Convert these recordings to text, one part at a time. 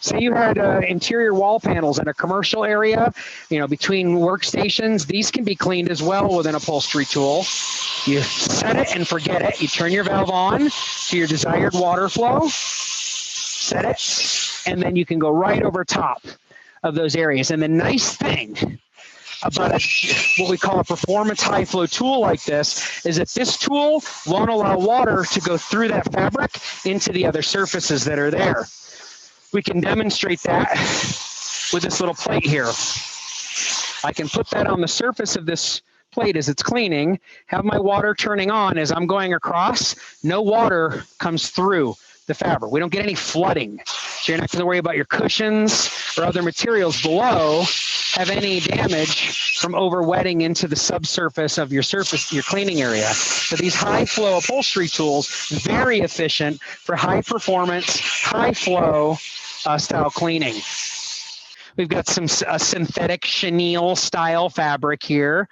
say you had interior wall panels in a commercial area, you know, between workstations, these can be cleaned as well with an upholstery tool. You set it and forget it. You turn your valve on to your desired water flow, set it, and then you can go right over top of those areas. And the nice thing about what we call a performance high flow tool like this is that this tool won't allow water to go through that fabric into the other surfaces that are there. We can demonstrate that with this little plate here. I can put that on the surface of this plate as it's cleaning, have my water turning on as I'm going across. No water comes through the fabric. We don't get any flooding. So you're not going to worry about your cushions or other materials below have any damage from over-wetting into the subsurface of your cleaning area. So these high flow upholstery tools, very efficient for high performance, high flow style cleaning. We've got some synthetic chenille style fabric here.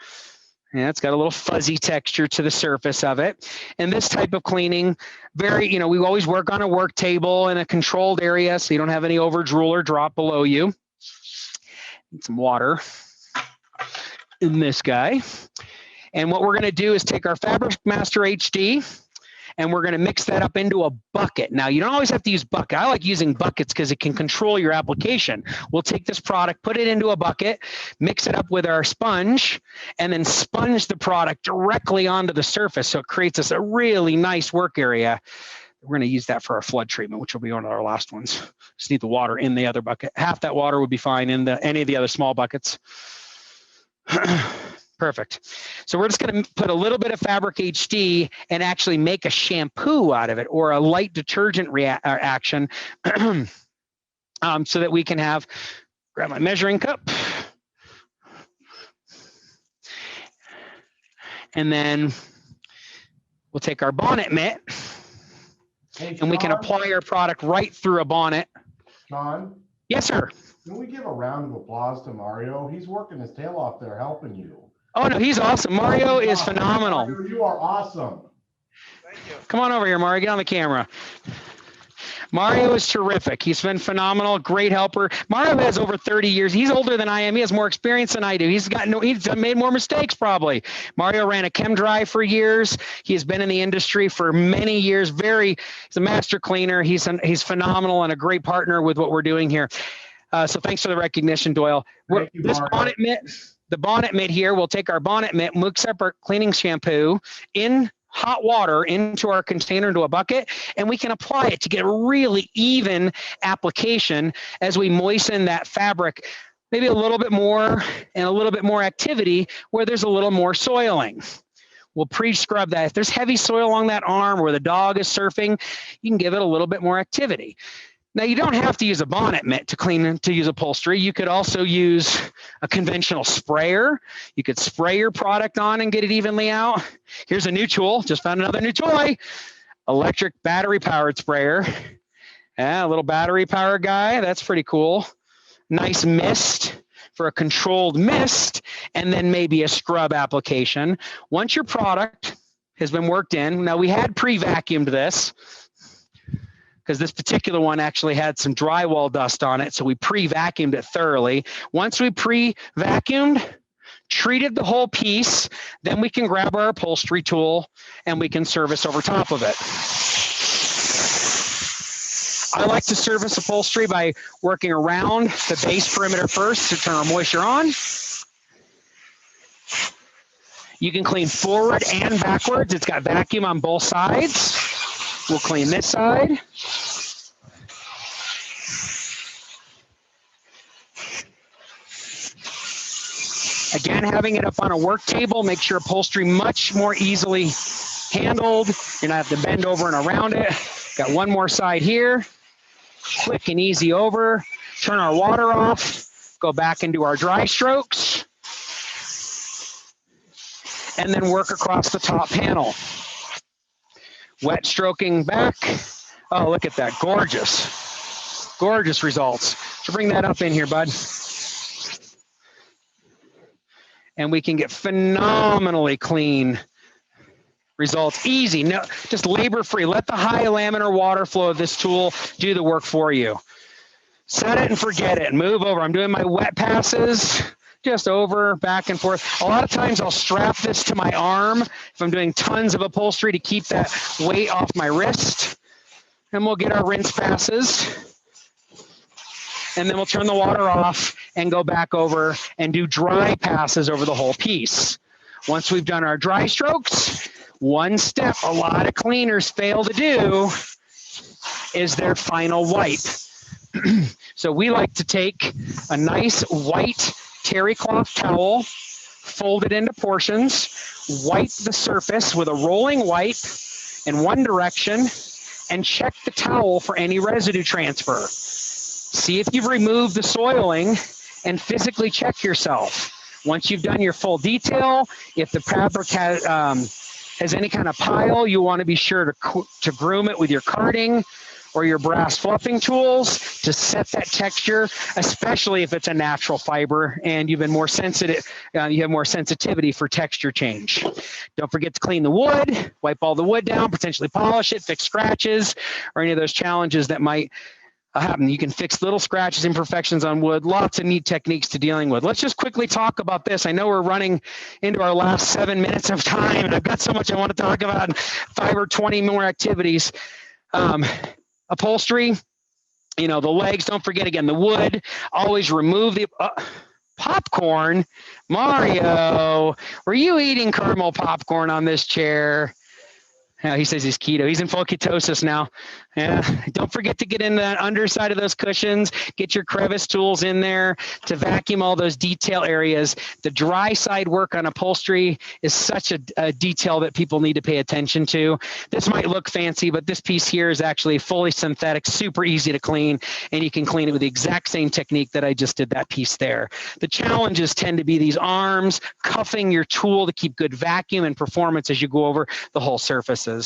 Yeah, it's got a little fuzzy texture to the surface of it. And this type of cleaning, very, you know, we always work on a work table in a controlled area so you don't have any over drool or drop below you. Need some water in this guy. And what we're going to do is take our Fabric Master HD and we're going to mix that up into a bucket. Now, you don't always have to use bucket. I like using buckets because it can control your application. We'll take this product, put it into a bucket, mix it up with our sponge, and then sponge the product directly onto the surface. So it creates us a really nice work area. We're going to use that for our flood treatment, which will be one of our last ones. Just need the water in the other bucket. Half that water would be fine in any of the other small buckets. Perfect. So we're just going to put a little bit of Fabric HD and actually make a shampoo out of it or a light detergent action so that we can have, grab my measuring cup. And then we'll take our bonnet mitt and we can apply our product right through a bonnet. Shawn? Yes, sir. Can we give a round of applause to Mario? He's working his tail off there helping you. Oh, no, he's awesome. Mario is phenomenal. Mario, you are awesome. Thank you. Come on over here, Mario. Get on the camera. Mario is terrific. He's been phenomenal, great helper. Mario has over 30 years. He's older than I am. He has more experience than I do. He's made more mistakes probably. Mario ran a chem dry for years. He has been in the industry for many years. He's a master cleaner. He's phenomenal and a great partner with what we're doing here. So thanks for the recognition, Doyle. This bonnet mitt. The bonnet mitt here, we'll take our bonnet mitt, mix up our cleaning shampoo in hot water into our container into a bucket, and we can apply it to get a really even application as we moisten that fabric, maybe a little bit more and a little bit more activity where there's a little more soiling. We'll pre-scrub that. If there's heavy soil along that arm where the dog is surfing, you can give it a little bit more activity. Now, you don't have to use a bonnet mitt to use upholstery. You could also use a conventional sprayer. You could spray your product on and get it evenly out. Here's a new tool. Just found another new toy. Electric battery-powered sprayer. Yeah, a little battery-powered guy. That's pretty cool. Nice mist for a controlled mist, and then maybe a scrub application. Once your product has been worked in, now we had pre-vacuumed this, because this particular one actually had some drywall dust on it, so we pre-vacuumed it thoroughly. Once we pre-vacuumed, treated the whole piece, then we can grab our upholstery tool and we can service over top of it. I like to service upholstery by working around the base perimeter first to turn our moisture on. You can clean forward and backwards. It's got vacuum on both sides. We'll clean this side. Again, having it up on a work table makes your upholstery much more easily handled. You don't have to bend over and around it. Got one more side here. Quick and easy over. Turn our water off. Go back into our dry strokes. And then work across the top panel. Wet stroking back. Oh, look at that. Gorgeous. Gorgeous results. So bring that up in here, bud. And we can get phenomenally clean results. Easy. No, just labor-free. Let the high laminar water flow of this tool do the work for you. Set it and forget it. Move over. I'm doing my wet passes, just over, back and forth. A lot of times I'll strap this to my arm if I'm doing tons of upholstery to keep that weight off my wrist. And we'll get our rinse passes. And then we'll turn the water off and go back over and do dry passes over the whole piece. Once we've done our dry strokes, one step a lot of cleaners fail to do is their final wipe. So we like to take a nice white terry cloth towel, fold it into portions, wipe the surface with a rolling wipe in one direction, and check the towel for any residue transfer. See if you've removed the soiling and physically check yourself. Once you've done your full detail, if the fabric has any kind of pile, you want to be sure to groom it with your carding or your brass fluffing tools to set that texture, especially if it's a natural fiber and you've been more sensitive, you have more sensitivity for texture change. Don't forget to clean the wood, wipe all the wood down, potentially polish it, fix scratches, or any of those challenges that might happen. You can fix little scratches, imperfections on wood, lots of neat techniques to dealing with. Let's just quickly talk about this. I know we're running into our last 7 minutes of time, and I've got so much I want to talk about, 5 or 20 more activities. Upholstery, you know, the legs, don't forget again, the wood, always remove the popcorn. Mario, were you eating caramel popcorn on this chair? He says he's keto. He's in full ketosis now. Yeah. Don't forget to get in the underside of those cushions. Get your crevice tools in there to vacuum all those detail areas. The dry side work on upholstery is such a detail that people need to pay attention to. This might look fancy, but this piece here is actually fully synthetic, super easy to clean, and you can clean it with the exact same technique that I just did that piece there. The challenges tend to be these arms, cuffing your tool to keep good vacuum and performance as you go over the whole surfaces.